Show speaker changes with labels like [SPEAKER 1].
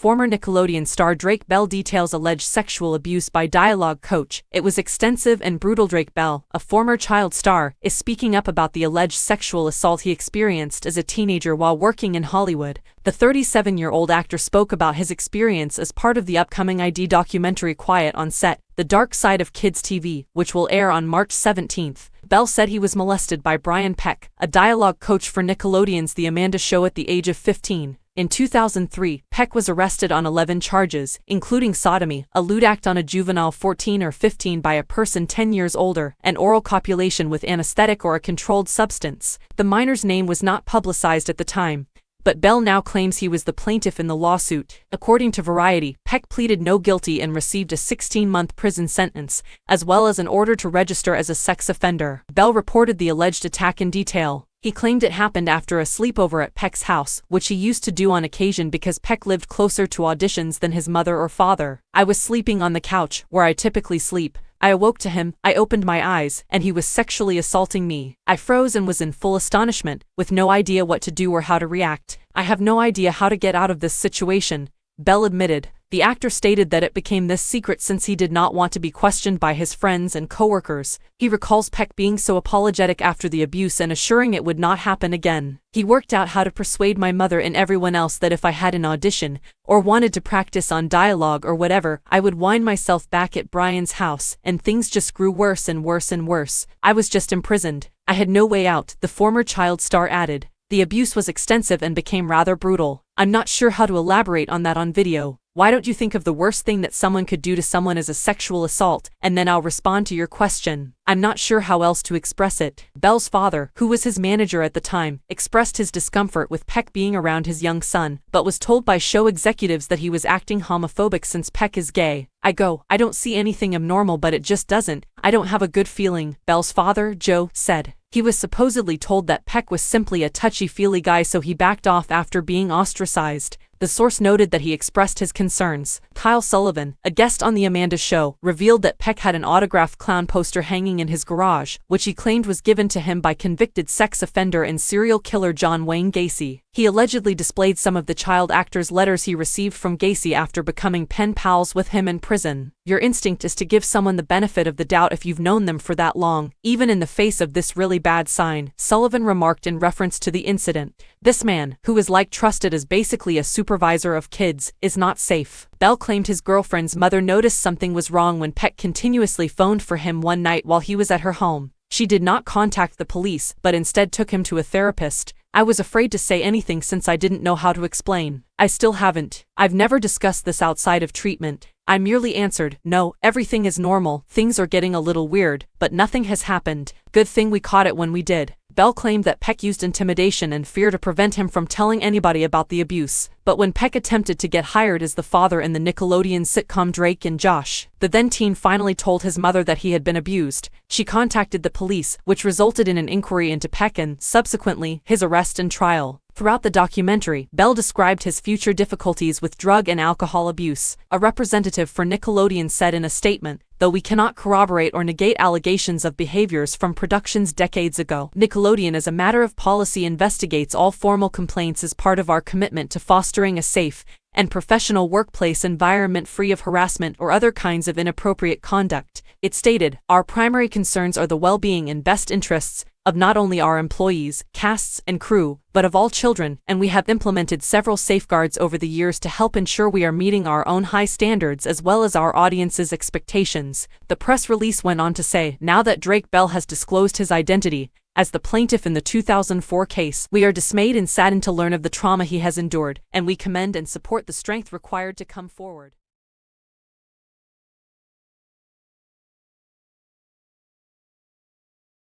[SPEAKER 1] former Nickelodeon star Drake Bell details alleged sexual abuse by dialogue coach. It was extensive and brutal. Drake Bell, a former child star, is speaking up about the alleged sexual assault he experienced as a teenager while working in Hollywood. The 37-year-old actor spoke about his experience as part of the upcoming ID documentary Quiet on Set, The Dark Side of Kids TV, which will air on March 17. Bell said he was molested by Brian Peck, a dialogue coach for Nickelodeon's The Amanda Show at the age of 15. In 2003, Peck was arrested on 11 charges, including sodomy, a lewd act on a juvenile 14 or 15 by a person 10 years older, and oral copulation with anesthetic or a controlled substance. The minor's name was not publicized at the time, but Bell now claims he was the plaintiff in the lawsuit. According to Variety, Peck pleaded no guilty and received a 16-month prison sentence, as well as an order to register as a sex offender. Bell reported the alleged attack in detail. He claimed it happened after a sleepover at Peck's house, which he used to do on occasion because Peck lived closer to auditions than his mother or father. I was sleeping on the couch, where I typically sleep. I awoke to him, I opened my eyes, and he was sexually assaulting me. I froze and was in full astonishment, with no idea what to do or how to react. I have no idea how to get out of this situation, Bell admitted. The actor stated that it became this secret since he did not want to be questioned by his friends and coworkers. He recalls Peck being so apologetic after the abuse and assuring it would not happen again. He worked out how to persuade my mother and everyone else that if I had an audition, or wanted to practice on dialogue or whatever, I would wind myself back at Brian's house, and things just grew worse and worse and worse. I was just imprisoned. I had no way out, the former child star added. The abuse was extensive and became rather brutal. I'm not sure how to elaborate on that on video. Why don't you think of the worst thing that someone could do to someone as a sexual assault, and then I'll respond to your question. I'm not sure how else to express it. Bell's father, who was his manager at the time, expressed his discomfort with Peck being around his young son, but was told by show executives that he was acting homophobic since Peck is gay. I don't see anything abnormal, but it just doesn't. I don't have a good feeling, Bell's father, Joe, said. He was supposedly told that Peck was simply a touchy-feely guy, so he backed off after being ostracized. The source noted that he expressed his concerns. Kyle Sullivan, a guest on The Amanda Show, revealed that Peck had an autographed clown poster hanging in his garage, which he claimed was given to him by convicted sex offender and serial killer John Wayne Gacy. He allegedly displayed some of the child actor's letters he received from Gacy after becoming pen pals with him in prison. Your instinct is to give someone the benefit of the doubt if you've known them for that long, even in the face of this really bad sign, Sullivan remarked in reference to the incident. This man, who is trusted as basically a supervisor of kids, is not safe. Bell claimed his girlfriend's mother noticed something was wrong when Peck continuously phoned for him one night while he was at her home. She did not contact the police, but instead took him to a therapist. I was afraid to say anything since I didn't know how to explain. I still haven't. I've never discussed this outside of treatment. I merely answered, no, everything is normal, things are getting a little weird, but nothing has happened. Good thing we caught it when we did. Bell claimed that Peck used intimidation and fear to prevent him from telling anybody about the abuse. But when Peck attempted to get hired as the father in the Nickelodeon sitcom Drake and Josh, the then-teen finally told his mother that he had been abused. She contacted the police, which resulted in an inquiry into Peck and, subsequently, his arrest and trial. Throughout the documentary, Bell described his future difficulties with drug and alcohol abuse. A representative for Nickelodeon said in a statement, though we cannot corroborate or negate allegations of behaviors from productions decades ago, Nickelodeon as a matter of policy investigates all formal complaints as part of our commitment to fostering a safe and professional workplace environment free of harassment or other kinds of inappropriate conduct. It stated, our primary concerns are the well-being and best interests of not only our employees, casts, and crew, but of all children, and we have implemented several safeguards over the years to help ensure we are meeting our own high standards as well as our audience's expectations. The press release went on to say, now that Drake Bell has disclosed his identity as the plaintiff in the 2004 case, we are dismayed and saddened to learn of the trauma he has endured, and we commend and support the strength required to come forward.